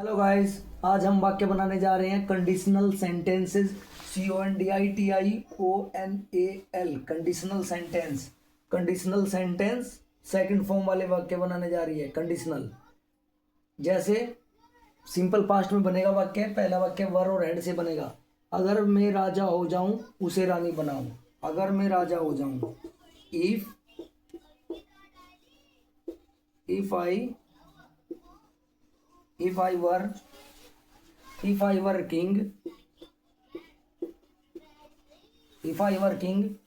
Hello guys, आज हम वाक्य बनाने जा रहे हैं conditional sentences. CONDITIONAL conditional sentence. Conditional sentence second form वाले वाक्य बनाने जा रही है। कंडीशनल जैसे सिंपल पास्ट में बनेगा वाक्य। पहला वाक्य वर और हेड से बनेगा। अगर मैं राजा हो जाऊं उसे रानी बनाऊं। अगर मैं राजा हो जाऊं, if I if I were king, if I were king,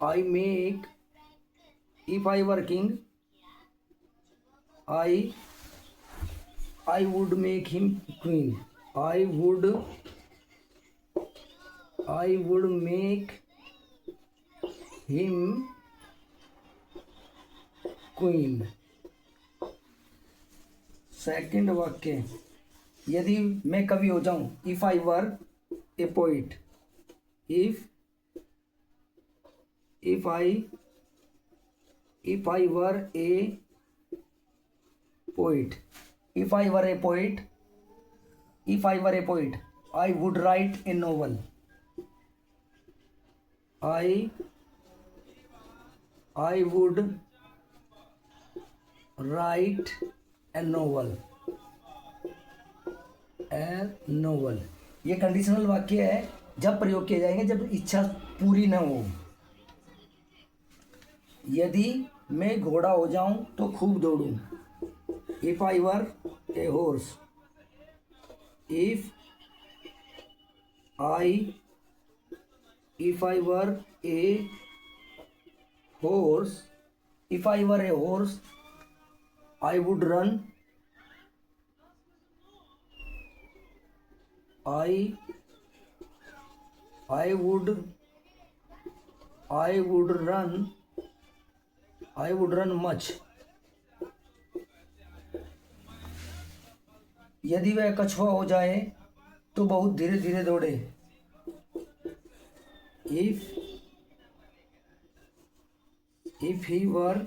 I make, if I were king, I would make him queen. I would make him queen. Second वाक्य, यदि मैं कवि हो जाऊं, if I were a poet, if I were a poet, if I were a poet, I would write A novel. I would write A novel. ये conditional वाक्य है जब प्रयोग किए जाएंगे जब इच्छा पूरी न हो। यदि मैं घोड़ा हो जाऊं तो खूब दौड़ूं, if I were a horse, if I were a horse, I would run. I would run much. यदि वह कछुआ हो जाए तो बहुत धीरे धीरे दौड़े, if he were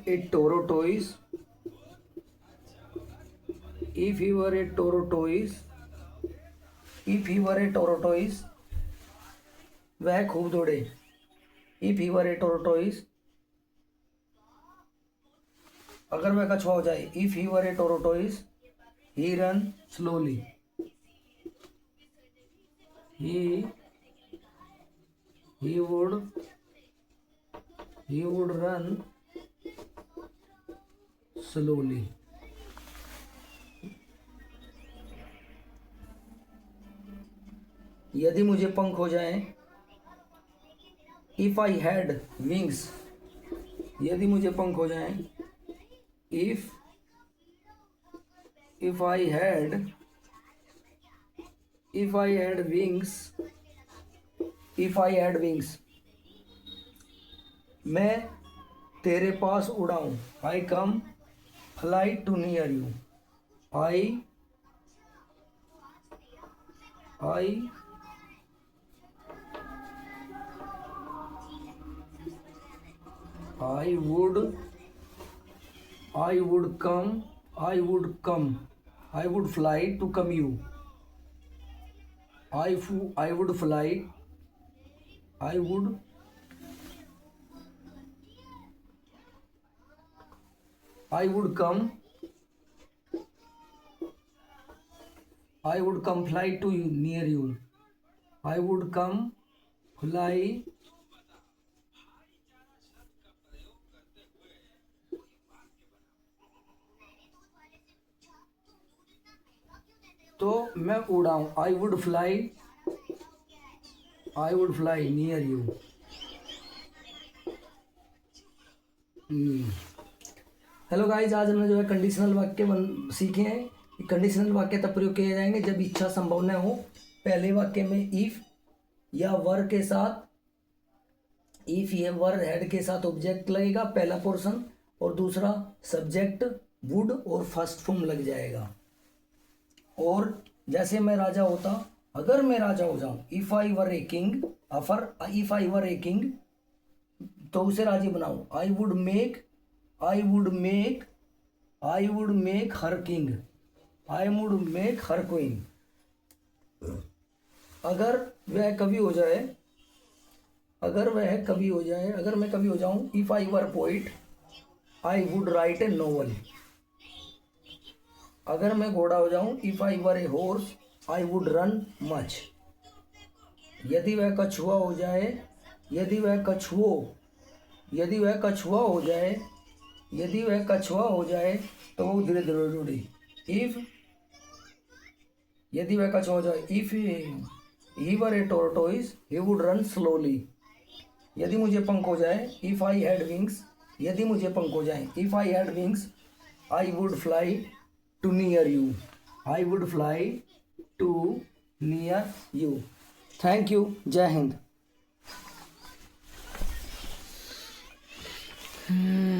a tortoise, वह खूब दौड़े। if he were a tortoise, अगर वह कछुआ हो जाए, if he were a tortoise, he run slowly. he would run slowly. यदि मुझे पंख हो जाएं, if I had wings, यदि मुझे पंख हो जाएं, if I had wings, मैं तेरे पास उड़ाऊं, I come fly to near you. I would fly to come you. I would fly. I would come fly to you, near you. I would come fly. तो मैं उड़ाऊं, I would fly near you. Hello guys, आज हमने जो है conditional वाक्य सीखे हैं। Conditional वाक्य तब प्रयोग किए जाएंगे जब इच्छा संभव न हो। पहले वाक्य में इफ या वर के साथ, इफ या वर हेड के साथ ऑब्जेक्ट लगेगा पहला पोर्शन, और दूसरा सब्जेक्ट वुड और फर्स्ट फॉर्म लग जाएगा। और जैसे मैं राजा होता, अगर मैं राजा हो जाऊं, if I were a king, तो उसे राजी बनाऊं। I would make I would make her king, I would make her queen. अगर वह कवि हो जाए, अगर वह कवि हो जाए, अगर मैं कवि हो जाऊं, if I were poet I would write A novel. अगर मैं घोड़ा हो जाऊं, if I were a horse I would run much. यदि वह कछुआ हो जाए, यदि वह कछुआ हो जाए, यदि वह कछुआ हो जाए तो वो धीरे धीरे उड़े। इफ, यदि वह कछुआ हो जाए, if he were a tortoise he would run slowly. यदि मुझे पंख हो जाए, इफ आई हैड विंग्स, यदि मुझे पंख हो जाए, if I had wings I would fly to near you, I would fly to near you. Thank you. जय हिंद।